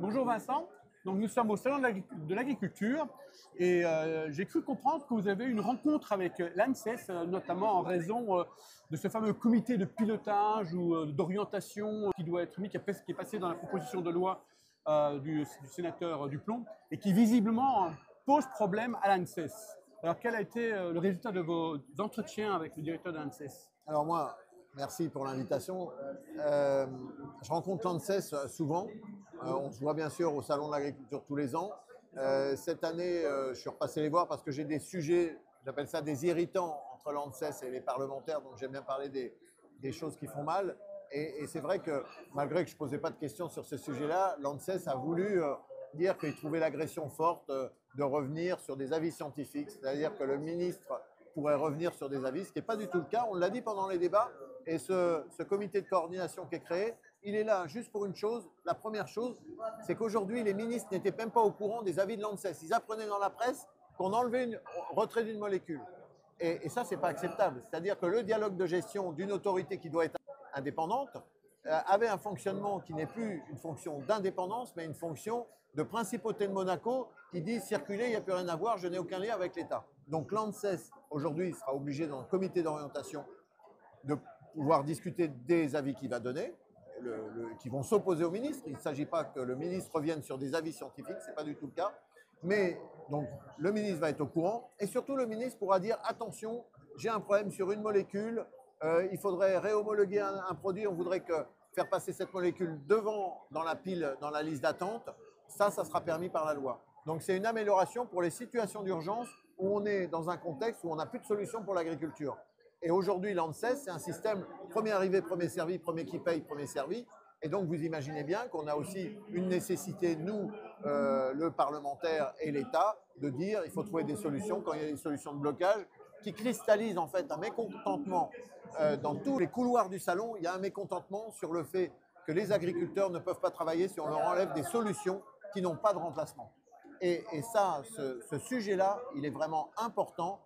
Bonjour Vincent, donc nous sommes au Salon de l'Agriculture et j'ai cru comprendre que vous avez eu une rencontre avec l'ANSES, notamment en raison de ce fameux comité de pilotage ou d'orientation qui doit être mis, qui est passé dans la proposition de loi du sénateur Duplomb et qui visiblement pose problème à l'ANSES. Alors quel a été le résultat de vos entretiens avec le directeur de l'ANSES? Alors moi, merci pour l'invitation. Je rencontre l'ANSES souvent. On se voit bien sûr au Salon de l'Agriculture tous les ans. Cette année, je suis repassé les voir parce que j'ai des sujets, j'appelle ça des irritants entre l'ANSES et les parlementaires, donc j'aime bien parler des choses qui font mal. Et c'est vrai que malgré que je ne posais pas de questions sur ce sujet-là, l'ANSES a voulu dire qu'il trouvait l'agression forte de revenir sur des avis scientifiques, c'est-à-dire que le ministre pourrait revenir sur des avis, ce qui n'est pas du tout le cas. On l'a dit pendant les débats. Et ce comité de coordination qui est créé, il est là juste pour une chose. La première chose, c'est qu'aujourd'hui, les ministres n'étaient même pas au courant des avis de l'ANSES. Ils apprenaient dans la presse qu'on enlevait un retrait d'une molécule. Et ça, ce n'est pas acceptable. C'est-à-dire que le dialogue de gestion d'une autorité qui doit être indépendante avait un fonctionnement qui n'est plus une fonction d'indépendance, mais une fonction de principauté de Monaco qui dit circuler, il n'y a plus rien à voir, je n'ai aucun lien avec l'État. Donc l'ANSES, aujourd'hui, sera obligé dans le comité d'orientation de pouvoir discuter des avis qu'il va donner, qui vont s'opposer au ministre. Il ne s'agit pas que le ministre revienne sur des avis scientifiques, ce n'est pas du tout le cas. Mais donc le ministre va être au courant et surtout le ministre pourra dire attention, j'ai un problème sur une molécule, il faudrait réhomologuer un produit, on voudrait faire passer cette molécule devant dans la pile, dans la liste d'attente. Ça sera permis par la loi. Donc c'est une amélioration pour les situations d'urgence où on est dans un contexte où on n'a plus de solution pour l'agriculture. Et aujourd'hui, l'ANSES, c'est un système premier arrivé, premier servi, premier qui paye, premier servi. Et donc, vous imaginez bien qu'on a aussi une nécessité, nous, le parlementaire et l'État, de dire il faut trouver des solutions quand il y a des solutions de blocage qui cristallisent en fait un mécontentement. Dans tous les couloirs du salon, il y a un mécontentement sur le fait que les agriculteurs ne peuvent pas travailler si on leur enlève des solutions qui n'ont pas de remplacement. Et ça, ce sujet-là, il est vraiment important.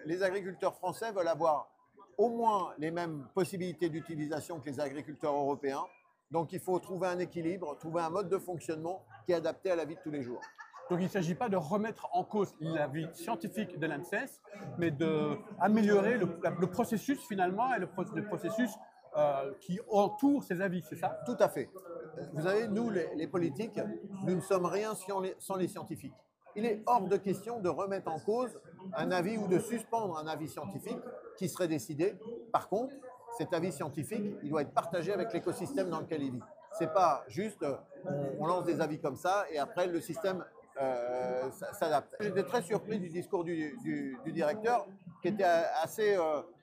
Les agriculteurs français veulent avoir au moins les mêmes possibilités d'utilisation que les agriculteurs européens. Donc il faut trouver un équilibre, trouver un mode de fonctionnement qui est adapté à la vie de tous les jours. Donc il ne s'agit pas de remettre en cause l'avis scientifique de l'ANSES, mais d'améliorer le processus finalement et le processus qui entoure ces avis, c'est ça? Tout à fait. Vous savez, nous, les politiques, nous ne sommes rien sans les scientifiques. Il est hors de question de remettre en cause un avis ou de suspendre un avis scientifique qui serait décidé. Par contre, cet avis scientifique, il doit être partagé avec l'écosystème dans lequel il vit. Ce n'est pas juste on lance des avis comme ça et après le système s'adapte. J'étais très surpris du discours du directeur qui était assez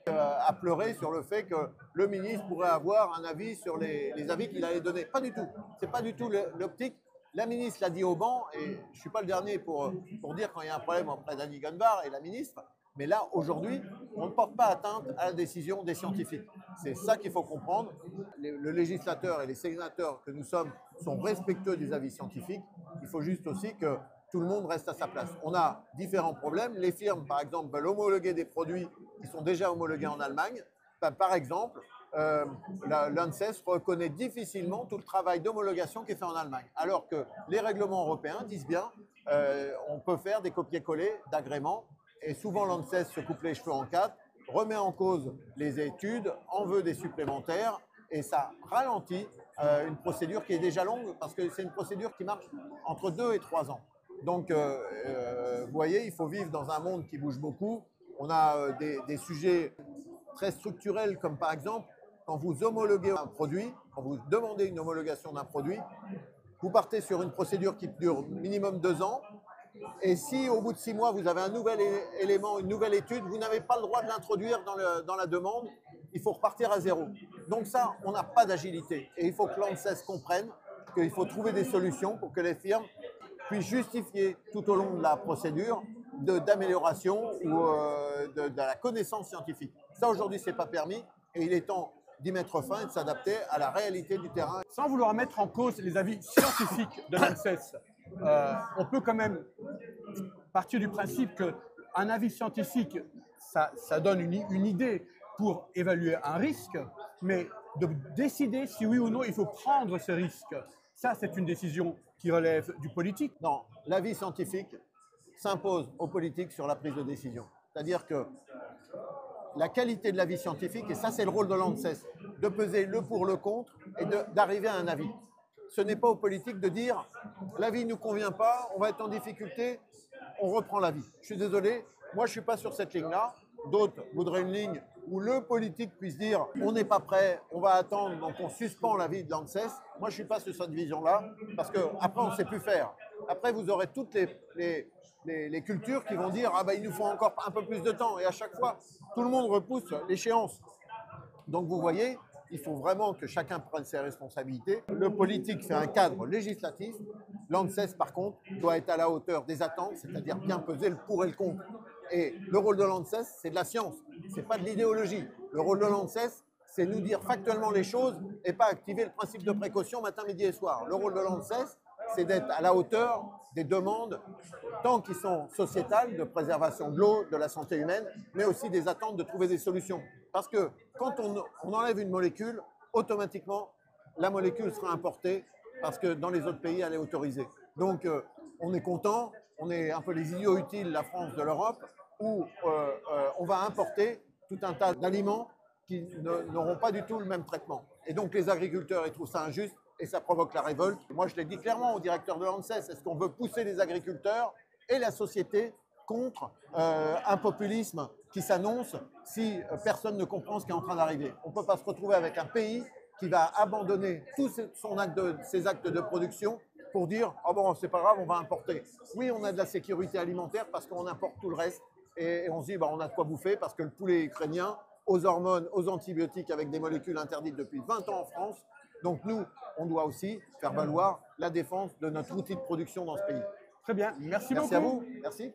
à pleurer sur le fait que le ministre pourrait avoir un avis sur les avis qu'il allait donner. Pas du tout. Ce n'est pas du tout l'optique. La ministre l'a dit au banc, et je ne suis pas le dernier pour dire quand il y a un problème auprès d'Annie Gunbar et la ministre, mais là, aujourd'hui, on ne porte pas atteinte à la décision des scientifiques. C'est ça qu'il faut comprendre. Le législateur et les sénateurs que nous sommes sont respectueux des avis scientifiques. Il faut juste aussi que tout le monde reste à sa place. On a différents problèmes. Les firmes, par exemple, veulent homologuer des produits qui sont déjà homologués en Allemagne. Par exemple, l'ANSES reconnaît difficilement tout le travail d'homologation qui est fait en Allemagne, alors que les règlements européens disent bien on peut faire des copier-coller d'agréments, et souvent l'ANSES se coupe les cheveux en quatre, remet en cause les études, en veut des supplémentaires, et ça ralentit une procédure qui est déjà longue, parce que c'est une procédure qui marche entre 2 et 3 ans. Donc, vous voyez, il faut vivre dans un monde qui bouge beaucoup. On a des sujets très structurels, comme par exemple, quand vous homologuez un produit, quand vous demandez une homologation d'un produit, vous partez sur une procédure qui dure minimum 2 ans. Et si au bout de 6 mois, vous avez un nouvel élément, une nouvelle étude, vous n'avez pas le droit de l'introduire dans la demande, il faut repartir à zéro. Donc ça, on n'a pas d'agilité. Et il faut que l'ANSES comprenne qu'il faut trouver des solutions pour que les firmes puissent justifier tout au long de la procédure d'amélioration ou de la connaissance scientifique. Ça, aujourd'hui, ce n'est pas permis et il est temps d'y mettre fin et de s'adapter à la réalité du terrain. Sans vouloir mettre en cause les avis scientifiques de l'ANSES, on peut quand même partir du principe qu'un avis scientifique, ça donne une idée pour évaluer un risque, mais de décider si oui ou non il faut prendre ce risque, Ça, c'est une décision qui relève du politique. Non, l'avis scientifique s'impose aux politiques sur la prise de décision. C'est-à-dire que la qualité de l'avis scientifique, et ça c'est le rôle de l'ANSES, de peser le pour, le contre et d'arriver à un avis. Ce n'est pas aux politiques de dire l'avis ne nous convient pas, on va être en difficulté, on reprend l'avis. Je suis désolé, moi je ne suis pas sur cette ligne-là. D'autres voudraient une ligne où le politique puisse dire on n'est pas prêt, on va attendre, donc on suspend l'avis de l'ANSES. Moi je ne suis pas sur cette vision-là, parce qu'après on ne sait plus faire. Après vous aurez toutes les cultures qui vont dire ah ben il nous faut encore un peu plus de temps, et à chaque fois tout le monde repousse l'échéance. Donc vous voyez, il faut vraiment que chacun prenne ses responsabilités. Le politique fait un cadre législatif. L'ANSES, par contre, doit être à la hauteur des attentes, c'est-à-dire bien peser le pour et le contre. Et le rôle de l'ANSES, c'est de la science, c'est pas de l'idéologie. Le rôle de l'ANSES, c'est nous dire factuellement les choses et pas activer le principe de précaution matin, midi et soir. Le rôle de l'ANSES, c'est d'être à la hauteur des demandes, tant qui sont sociétales, de préservation de l'eau, de la santé humaine, mais aussi des attentes de trouver des solutions. Parce que quand on enlève une molécule, automatiquement, la molécule sera importée parce que dans les autres pays, elle est autorisée. Donc, on est content, on est un peu les idiots utiles, la France de l'Europe, où on va importer tout un tas d'aliments qui n'auront pas du tout le même traitement. Et donc, les agriculteurs, ils trouvent ça injuste et ça provoque la révolte. Moi, je l'ai dit clairement au directeur de l'ANSES, est-ce qu'on veut pousser les agriculteurs et la société contre un populisme qui s'annonce si personne ne comprend ce qui est en train d'arriver. On ne peut pas se retrouver avec un pays qui va abandonner tous ses actes de production pour dire « Ah bon, c'est pas grave, on va importer ». Oui, on a de la sécurité alimentaire parce qu'on importe tout le reste et on se dit bah, « on a de quoi bouffer » parce que le poulet ukrainien, aux hormones, aux antibiotiques avec des molécules interdites depuis 20 ans en France. Donc nous, on doit aussi faire valoir la défense de notre outil de production dans ce pays. Très bien, merci beaucoup. Merci à vous. Merci.